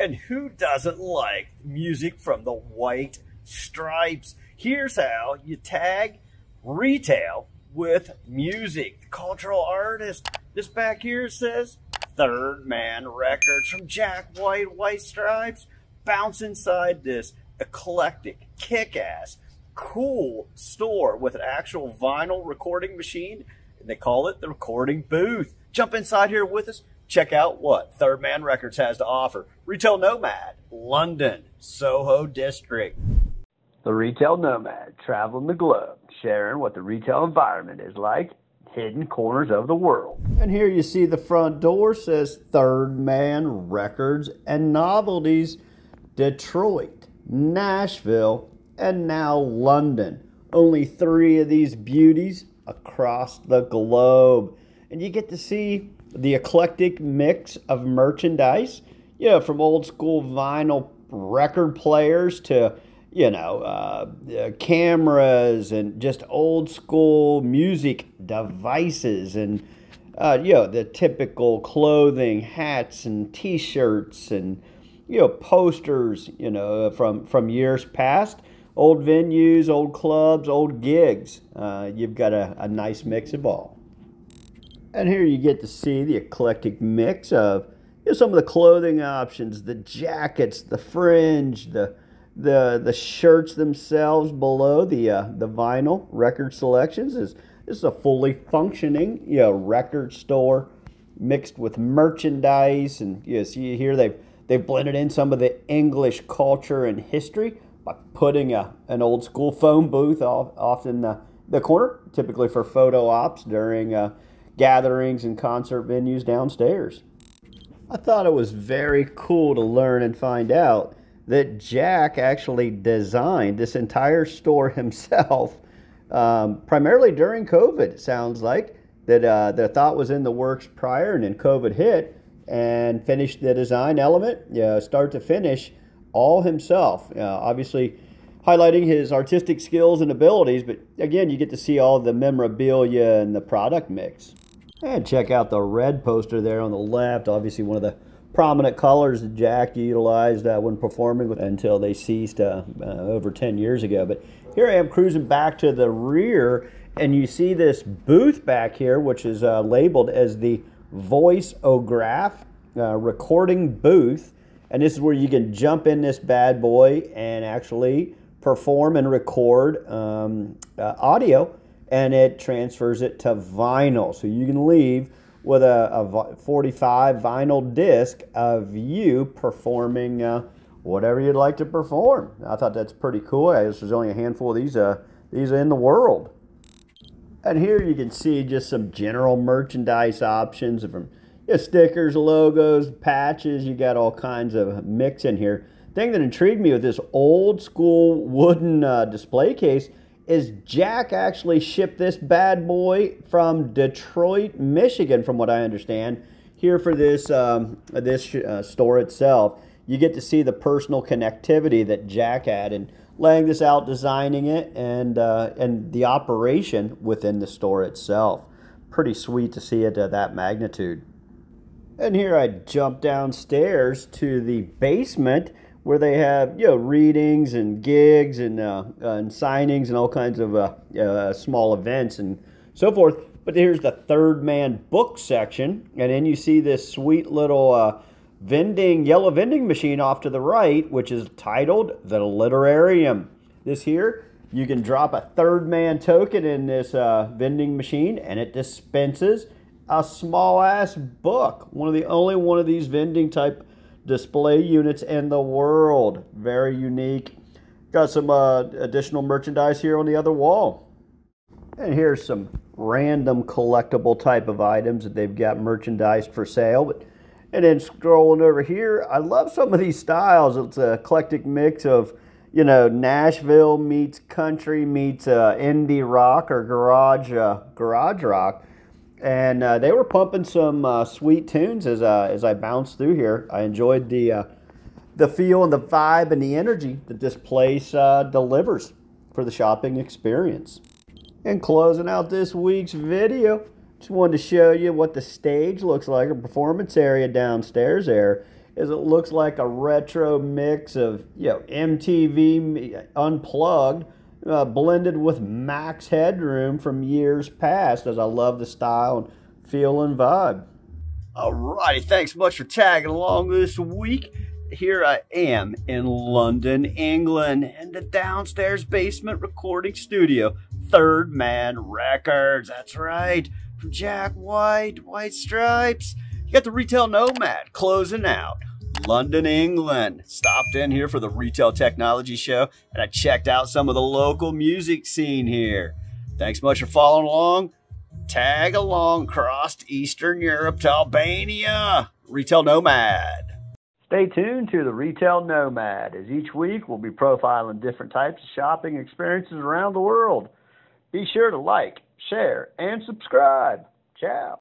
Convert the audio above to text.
And who doesn't like music from the White Stripes? Here's how you tag retail with music. The cultural artist. This back here says Third Man Records from Jack White, White Stripes. Bounce inside this eclectic, kick-ass, cool store with an actual vinyl recording machine. And they call it the recording booth. Jump inside here with us. Check out what Third Man Records has to offer. Retail Nomad, London, Soho District. The Retail Nomad, traveling the globe, sharing what the retail environment is like, hidden corners of the world. And here you see the front door says Third Man Records and Novelties, Detroit, Nashville, and now London. Only 3 of these beauties across the globe. And you get to see the eclectic mix of merchandise, from old school vinyl record players to, cameras and just old school music devices and, the typical clothing, hats and t-shirts and, posters, from years past, old venues, old clubs, old gigs. You've got a nice mix of all. And here you get to see the eclectic mix of some of the clothing options, the jackets, the fringe, the shirts themselves below the vinyl record selections. This is a fully functioning record store mixed with merchandise, and see here they've blended in some of the English culture and history by putting an old school phone booth off in the corner, typically for photo ops during gatherings and concert venues downstairs. I thought it was very cool to learn and find out that Jack actually designed this entire store himself, primarily during COVID. It sounds like that the thought was in the works prior, and then COVID hit and finished the design element, start to finish, all himself. Obviously highlighting his artistic skills and abilities, but again, you get to see all the memorabilia and the product mix. And check out the red poster there on the left. Obviously one of the prominent colors that Jack utilized when performing until they ceased over 10 years ago. But here I am cruising back to the rear, and you see this booth back here, which is labeled as the Voice-O-Graph recording booth. And this is where you can jump in this bad boy and actually perform and record audio, and it transfers it to vinyl. So you can leave with a 45 vinyl disc of you performing whatever you'd like to perform. I thought that's pretty cool. There's only a handful of these in the world. And here you can see just some general merchandise options from stickers, logos, patches. You got all kinds of mix in here. Thing that intrigued me with this old school wooden display case is Jack actually shipped this bad boy from Detroit, Michigan, from what I understand, here for this store itself. You get to see the personal connectivity that Jack had in laying this out, designing it, and the operation within the store itself. Pretty sweet to see it at that magnitude. And here I jump downstairs to the basement, where they have readings and gigs and signings and all kinds of small events and so forth. But here's the Third Man book section, and then you see this sweet little yellow vending machine off to the right, which is titled the Literarium. This here, you can drop a Third Man token in this vending machine, and it dispenses a small ass book. Only one of these vending type display units in the world. Very unique. Got some additional merchandise here on the other wall. And here's some random collectible type of items that they've got merchandised for sale. And then scrolling over here, I love some of these styles. It's an eclectic mix of, Nashville meets country meets indie rock or garage rock. And they were pumping some sweet tunes as I bounced through here. I enjoyed the feel and the vibe and the energy that this place delivers for the shopping experience. And closing out this week's video, just wanted to show you what the stage looks like, a performance area downstairs there. as it looks like a retro mix of MTV Unplugged blended with Max Headroom from years past, as I love the style and feel and vibe. Alrighty, thanks much for tagging along this week. Here I am in London, England, in the downstairs basement recording studio, Third Man Records. That's right, from Jack White, White Stripes. You got the Retail Nomad closing out. London, England. Stopped in here for the Retail Technology Show, and I checked out some of the local music scene here. Thanks much for following along. Tag along across Eastern Europe to Albania. Retail Nomad. Stay tuned to the Retail Nomad, as each week we'll be profiling different types of shopping experiences around the world. Be sure to like, share, and subscribe. Ciao.